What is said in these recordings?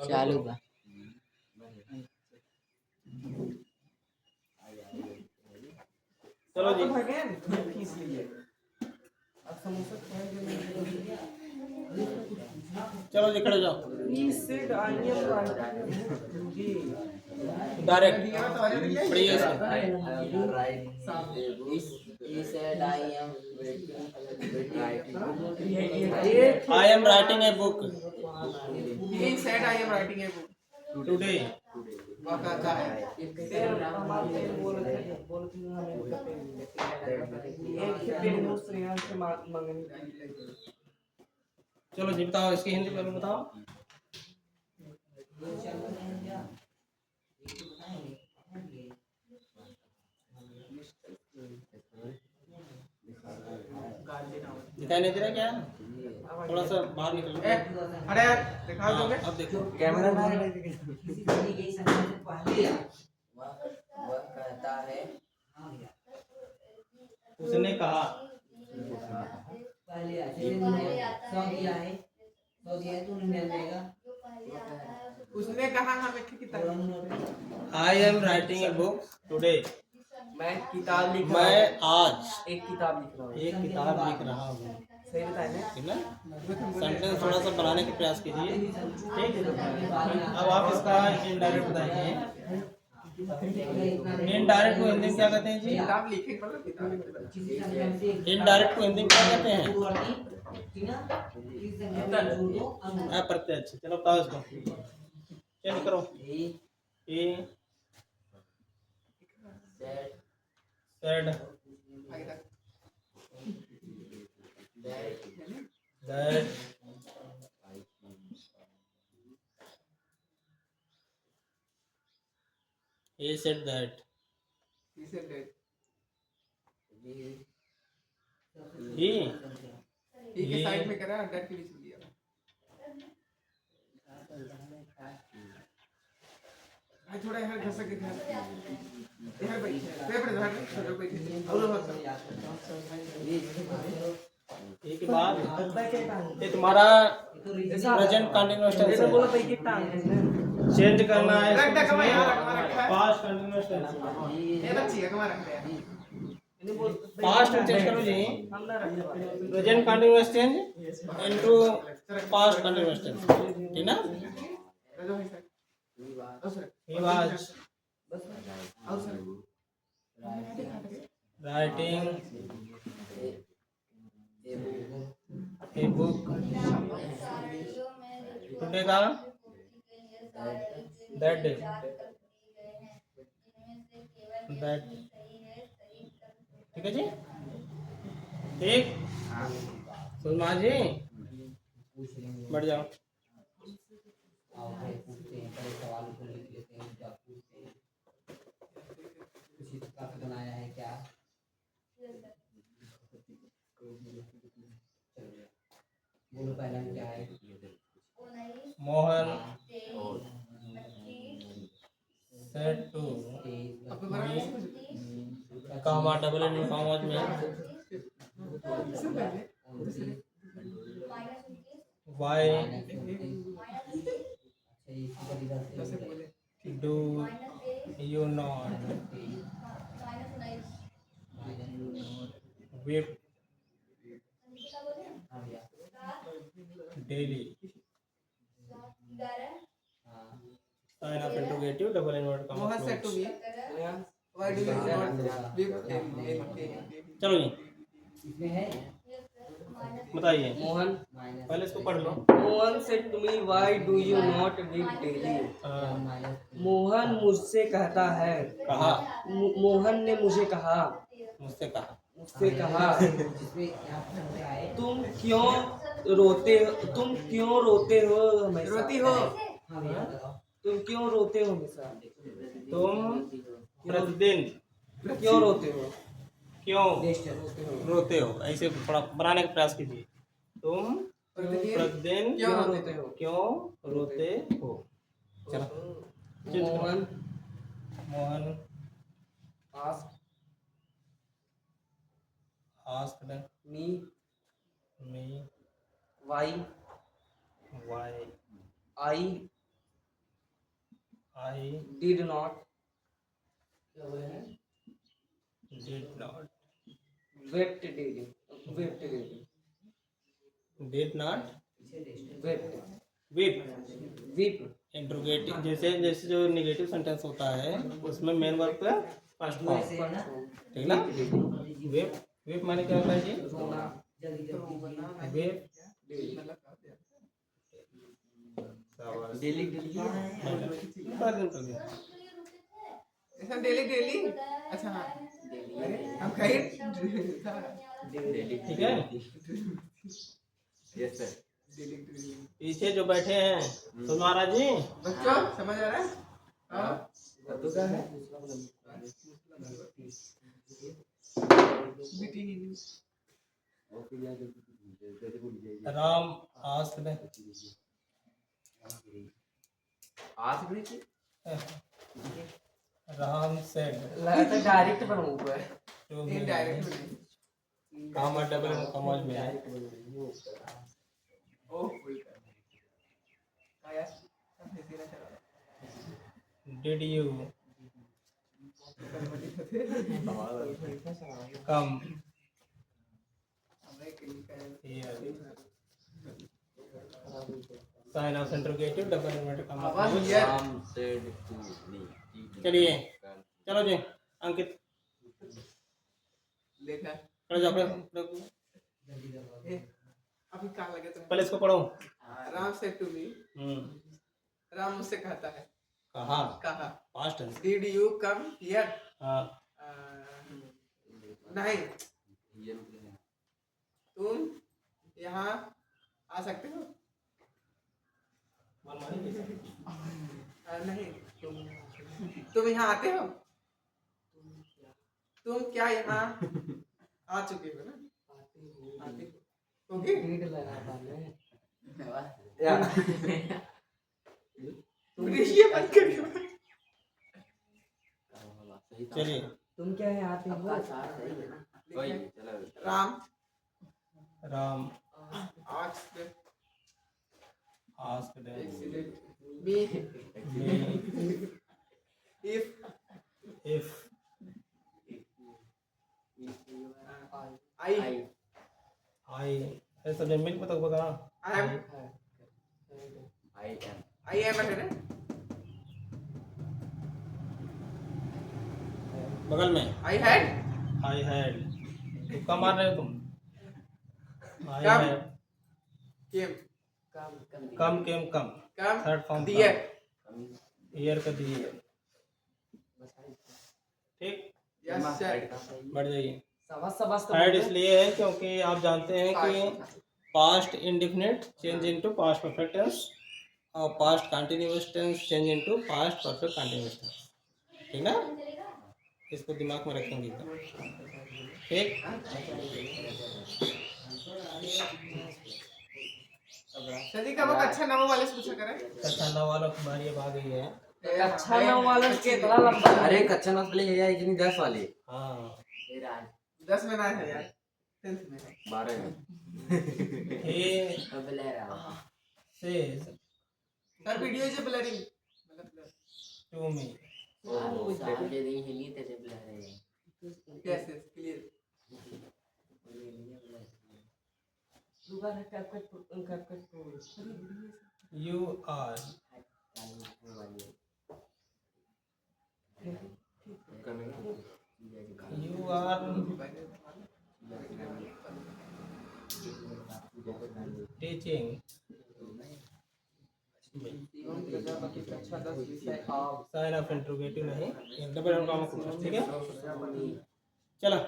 चालू बा। चलो जी चलो जी खड़े जाओ डायरेक्ट पढ़िए I am writing a book He said I am writing a book. Today वह कहता है एक चलो जी बताओ इसकी हिंदी में बताओ दिखाई नहीं दे रहा क्या थोड़ा सा बाहर निकलो अरे यार दिखा दोगे अब देखो कैमरा ना वह कहता है उसने कहा उसने कहा हमें किताब I am writing a book today मैं किताब लिख रहा मैं हूँ आज एक किताब लिख रहा हूँ एक किताब लिख रहा हूँ सही बताया ना ठीक है सेंटेंस थोड़ा सा बनाने का प्रयास कीजिए ठीक है अब आप इसका इनडायरेक्ट बताइए इनडायरेक्ट को हिंदी में क्या कहते हैं जी किताब लिखे मतलब किताब इनडायरेक्ट को हिंदी में क्या कहते हैं अप्रत्यक्ष चलो बताओ इसको चेंज करो ए said that he said that He said that he he के साइड में करा डैट के बीच में दिया भाई थोड़ा यहाँ घसक के ध्यान यहाँ बैठ पेपर धर छोटे बैठ और एक बाद ये तुम्हारा प्रेजेंट कंटिन्यूअस टेंस है बोलो भाई कितना चेंज करना है रख दे कमा यहाँ रखा है पास्ट कंटिन्यूअस टेंस ये बच्ची है कमा रख दे पास्ट चेंज करो जी present continuous tense into past continuous tense ठीक ना राजू भाई सर he was और sir writing a book today का that day that ठीक है जी ठीक सुषमा जी बढ़ जाओ बनाया है क्या बोलो पहला क्या है Mohan said to comma double in commas में why do you not weep daily sign up interrogative double inverted comma Mohan said to close me why do you not live चलो जी इसमें है बताइए मोहन पहले इसको पढ़ लो Mohan said to me why do you not live daily Mohan मुझसे कहता है कहा मोहन ने मुझे कहा मुझसे कहा जिसमें यहाँ पर क्या है तुम क्यों रोते हो हमेशा रोती हो हाँ भैया बताओ तुम क्यों रोते हो हमेशा तुम प्रतिदिन क्यों रोते हो क्यों नेक्स्ट रोते हो ऐसे थोड़ा बनाने का प्रयास कीजिए तुम प्रतिदिन क्यों रोते हो क्यों रोते हो चलो Mohan Mohan asked asked me me why why I I did not, did not, wept daily, wept daily, did not wept, weep. Weep, interrogative जैसे जैसे जो नेगेटिव सेंटेंस होता है उसमें मेन वर्ब का फर्स्ट फॉर्म, ठीक ना। वेप, वेप माने क्या होता है जी? रोना, वेप डेली डेली, ऐसा डेली डेली। अच्छा हाँ, हम कहीं ठीक है। Yes sir. पीछे जो बैठे हैं तो महाराज जी बच्चों समझ आ रहा है? हाँ। तो क्या है? राम आस्क्ड, आज भी थी? राम सेड लगता है डायरेक्ट बना हुआ है, टू मी, इनडायरेक्ट में। कॉमा डबल कॉमा में है। ओह फुल कर। हाँ यार, अब नहीं सीना चला। डिड यू कम हमें क्लिक करें। Here, sign of interrogative double inverted comma. आवाज यार। Ram said to me. चलिए चलो जी अंकित देखा। खड़े जाओ, ए, अभी कहाँ लगे तुम? पहले इसको पढ़ो। राम से टू मी। हम्म, राम मुझसे कहता है। कहा कहा। Past tense. Did you come here? हाँ, नहीं। तुम यहाँ आ सकते हो? नहीं। तुम यहाँ आते हो? तुम क्या यहाँ आ चुके हो ना? आते हो? होगी? डीड लगा पाले, ये मत करियो। चलिए तुम क्या है आते हो? Ram Ram asked asked me me if if I आई ऐसा जमीन को तो बता। am I am है ना? बगल में I had आई हैड, तुक्का मार रहे हो तुम। I come. Had, came come came come, come third form दिए ईयर का दिए, ठीक। yes sir बढ़ जाइए। सबस थर्ड इसलिए है क्योंकि आप जानते हैं कि past indefinite change into past perfect tense और past continuous tense change into past perfect continuous tense, ठीक ना। इसको दिमाग में रखेंगे तो ठीक। सदी का वो अच्छा नामों वाले से पूछा करें। अच्छा नौ वालों की बारी अब आ गई है। अच्छा ना वाला के इतना लंबा अरे कच्चा नाम पहले है इतनी 10 वाली। हाँ 10 में ना है यार, 10th में है। 12 में। he says sir video is blurring मतलब to me, yes yes clear. दोबारा CapCut you are teaching sign of interrogative नहीं, डबल कॉमा कुछ, ठीक है। चलो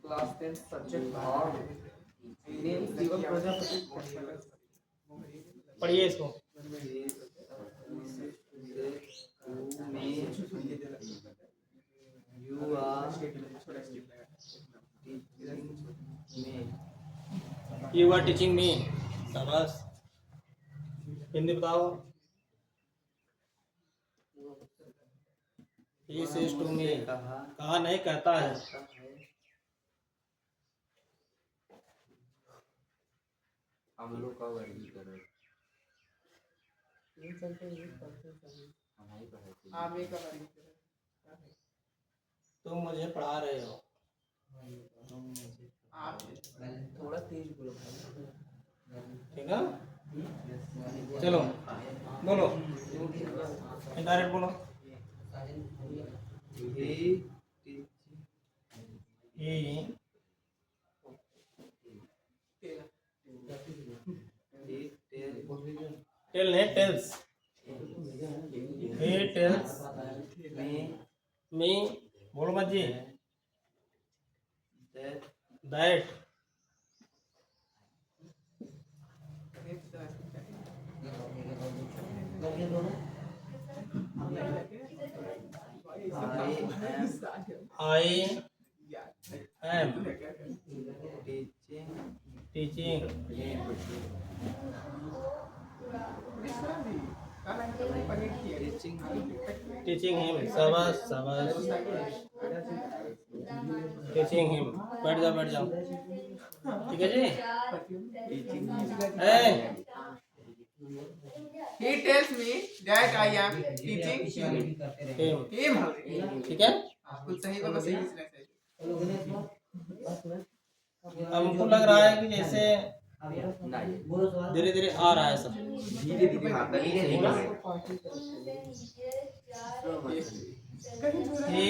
क्लास 10 सब्जेक्ट और नेम शिवम प्रजापति। पढ़िए इसको। You are You are teaching me, शाबाश। हिंदी बताओ। He says to me, कहा नहीं कहता है। हम लोग का वर्गीकरण आप एक का तुम मुझे पढ़ा रहे हो। आप थोड़ा तेज बोलो भाई। ठीक है, चलो बोलो, डायरेक्ट बोलो। ही टेल नहीं, टेल्स। ही टेल्स मी, बोलो मत जी, that I am teaching teaching him. शाबाश शाबाश, टीचिंग हिम। बैठ जाओ बैठ जाओ, ठीक है जी। ए, He tells me that I am teaching him, him. ठीक है। कुछ सही बोलो, सही नहीं सही। हमको लग रहा है कि जैसे नहीं धीरे धीरे आ रहा है सब। धीरे धीरे हाँ करिए सही बोला? He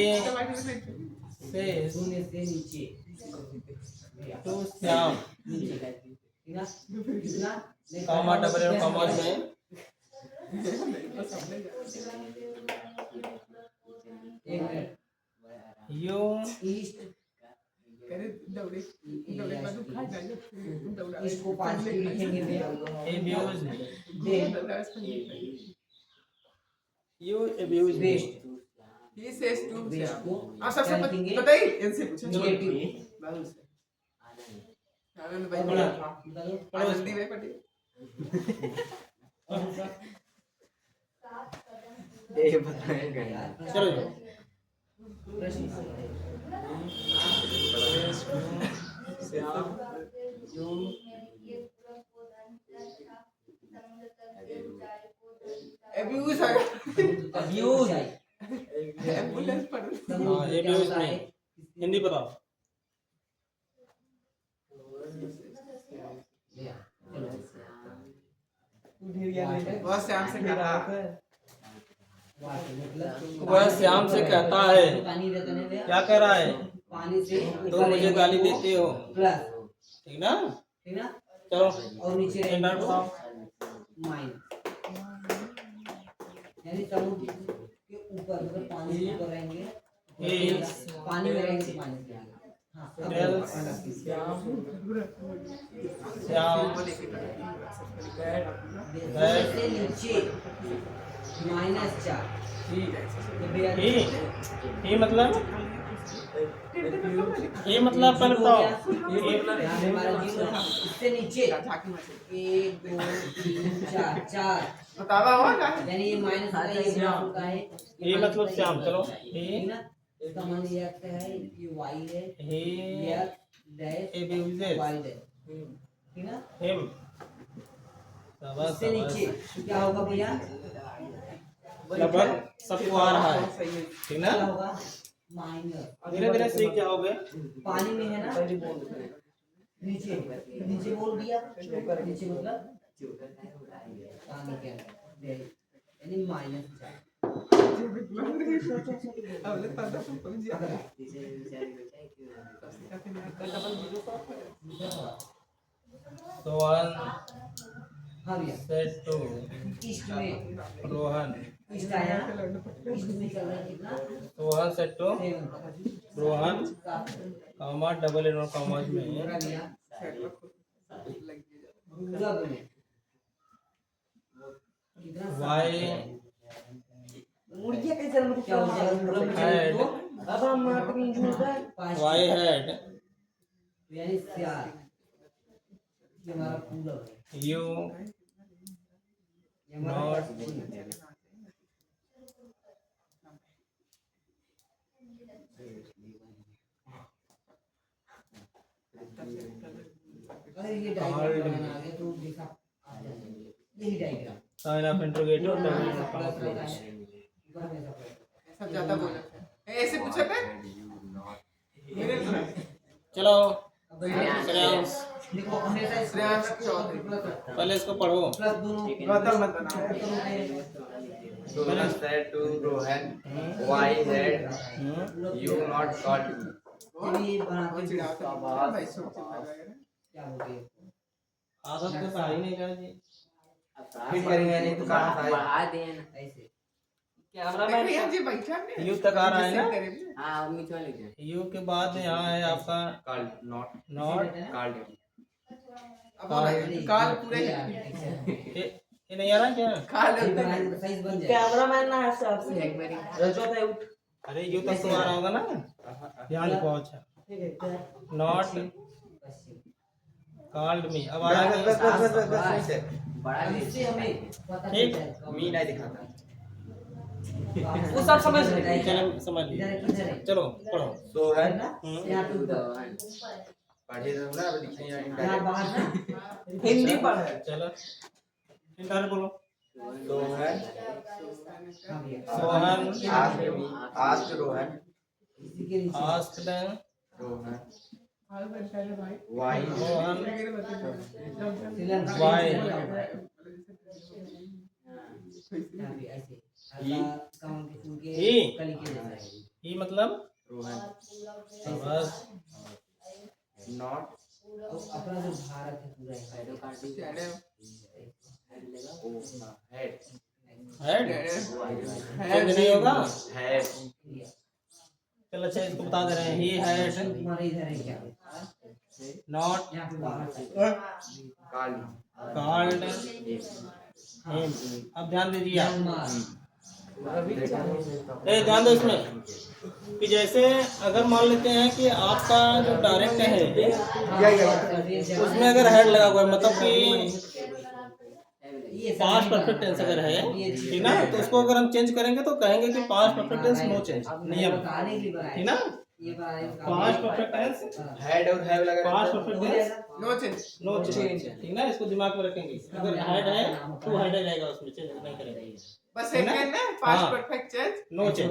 says शून्य से नीचे to Shyam, comma double arrow comma में, एक मिनट यू ईस्ट करे दौड़े दौड़े पर खा जाए दौड़ा इसको 5 के लिखेंगे abuse me, दौड़ा you abuse me। West he says to west को आप सबसे क्या लिखेंगे? पता ही इनसे पूछो नेगेटिव बाबू से आनंद भाई बोला। पढ़ो आनंदी भाई पढ़िए ये बताएंगे चलो जी। अब्यूज अब्यूज एम्बुलेंस पढ़ो हाँ, abuse me, हिंदी बताओ। बहुत श्याम से कहा वह श्याम से कहता है, पानी रहता नहीं भैया क्या कह रहा है? पानी से तुम मुझे गाली देते हो, प्लस ठीक ना। ठीक ना चलो और नीचे स्टैंडर्ड बताओ। माइनस यानी समुद्र के ऊपर मतलब पानी के ऊपर रहेंगे पानी में रहेंगे तो पानी से हाँ श्याम से नीचे -4 ये मतलब पहले बताओ। हमारा जीरो था इससे नीचे 1 2 3 4 4 बतावा हुआ ना यानी ये माइनस का ये प्लस होता है ये मतलब श्याम। चलो ठीक ना इसका मान ये x है ये y है he ये डैश abuses y डैश ठीक ना him। शाबाश इससे नीचे शाबाश, क्या होगा भैया लगभग सबको आ रहा है, ठीक ना। क्या होगा माइनस धीरे धीरे सीख जाओगे। पानी में है ना नीचे नीचे बोल दिया नीचे मतलब पानी के अंदर यानी -4 अबले पता समझ गया So one हाँ भैया said to ईस्ट में Rohan, ईस्ट आया ईस्ट में चल रहा है कितना so one said to 7 Rohan, comma double in और commas में पूरा भैया पूरा बोले कितना why मुर्गिया कैसे हम क्या हो जाएगा had अब हम मार्केटिंग यूज है why had यानी 4 ये हमारा पूरा है you ये हमारा not अरे ये डायग्राम बनाना है तो देखा यही diagram sign of interrogative double comma close. सब ज्यादा बोल रहे थे ऐसे पूछा था मेरे चलो श्रेयांश देखो हमेशा श्रेयांश चौधरी पहले इसको पढ़ो। प्लस दोनों गौतम मत बनाओ Rohan said to Rohan, why had you not called me? ये बनाते वो चिढ़ा था भाई सब चिढ़ा रहा है क्या बोलते हैं आदत तो पढ़ा ही नहीं रहा जी। फिर करेंगे नहीं तो कहाँ से आए? ऐसे कैमरामैन देखो यार जी बैठा ने यू तक आ रहा है ना। ना यू के बाद यहाँ है आपका Called, not not. called him. अब बोला काल पूरे ये नहीं आ रहा क्या? काल साइज बन जाए कैमरामैन ना है आपसे रजत है उठ अरे यू तक तो आ रहा होगा ना। यहाँ लिखो अच्छा नॉट कॉल्ड मी। अब आ रहा है बस इससे हमें पता ठीक। चलता है मी नहीं दिखाता। वो सब समझ रहे चलो समझ इधर लीजिए। किधर है चलो पढ़ो। Sohan यहाँ टू पढ़े रहो ना अब लिखे यहाँ इंडायरेक्ट। बाहर ना हिंदी पढ़े चलो इंटर बोलो। Sohan हाँ भैया सोहन asked Rohan, इसी के नीचे आस्क्ड Rohan हाल बैठा है भाई why रोहन सिलन Why? यहाँ भी ऐसे ही काउंट के फूल के ही कली के जैसा है ही मतलब Rohan बस not तो अपना जो भारत है पूरा है oh head हेड चेंज नहीं होगा। head चलो अच्छा इसको बता दे रहे हैं ही हैड तुम्हारे इधर है क्या नॉट यहाँ पे बाहर से called कॉल्ड हिम। अब ध्यान दीजिए आप। ध्यान दो इसमें कि जैसे अगर मान लेते हैं कि आपका जो डायरेक्ट है उसमें अगर हेड लगा हुआ है मतलब कि पास्ट परफेक्ट टेंस अगर है ठीक ना तो उसको अगर हम चेंज करेंगे तो कहेंगे कि past perfect tense no change नियम ठीक ना। पास्ट परफेक्ट टेंस head और have लगा past perfect tense no change no change ठीक ना। इसको दिमाग में रखेंगे अगर हेड है तो हेड रहेगा उसमें चेंज नहीं करेंगे बस एक है ना past perfect change no change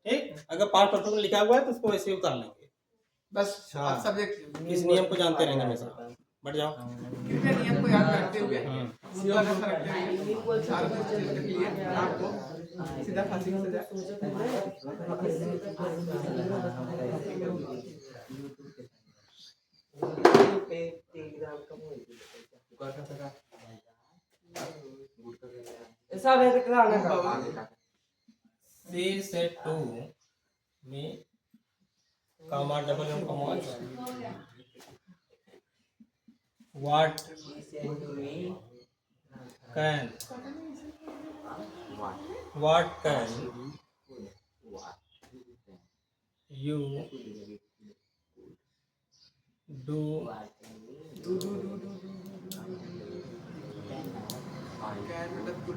ठीक। अगर पास्ट परफेक्ट लिखा हुआ है तो उसको वैसे ही उतार लेंगे। बस आप सब्जेक्ट इस नियम को जानते रहेंगे हमेशा। बढ़ जाओ। क्योंकि नियम को याद रखते हुए मुद्दा को रखते हुए चार क्वेश्चन के लिए आपको सीधा फांसी की सजा सब है दिखाना का She said to me, comma double and comma what can you do can मतलब कुड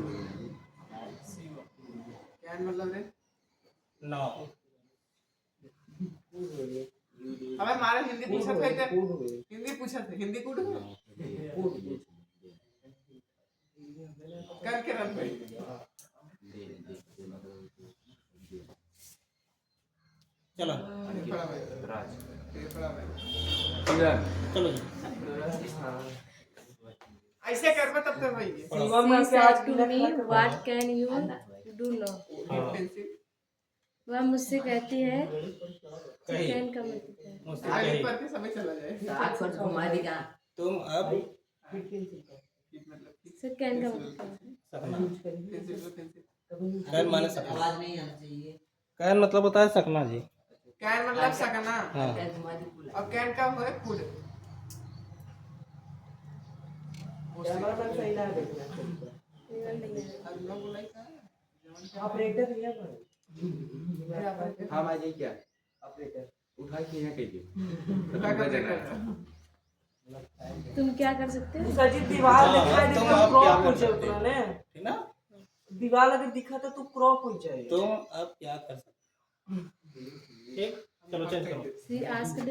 कैन मतलब रे now? हमें हमारे हिंदी पूछा थे हिंदी पूछा थे हिंदी कुड कर के रन भाई चलो बड़ा भाई राज बड़ा भाई चलो जी ऐसे कर तब तक भाई शिवम She के आज said to me, what can you do now? Pencil वह मुझसे कहती है कही कैन का मतलब है मुझसे आगे कही पर के समय चला जाए तुम अब मतलब सर कैन का मतलब है सकना पेंसिल कैन माने सकना आवाज नहीं आना चाहिए कैन मतलब होता है सकना जी। कैन मतलब सकना हाँ और कैन का हो कुड कैमरामैन सही ना देखना ऑपरेटर है हाँ भाई क्या उठा के यहाँ कीजिए तुम क्या कर सकते हो सजी दीवार दिखाई दे तुम तो अब क्या क्रॉप हो कर सकते जाए हो? ने ठीक ना। दीवार अगर दिखा तो तू क्रॉप हो जाए तुम अब क्या कर सकते हो ठीक। चलो चेंज करो। She asked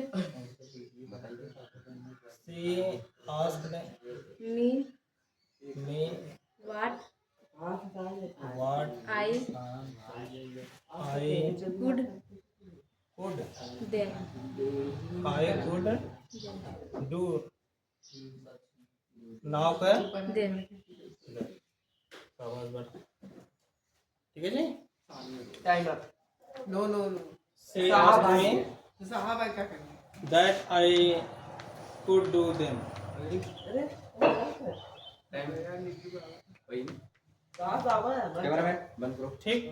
She asked me me what what I I could could then do now का then शाबाश बेटा ठीक है जी timer no no no say ask me साहब भाई क्या करेंगे that I could do them cameraman बंद करो ठीक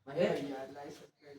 यार लाइक सब्सक्राइब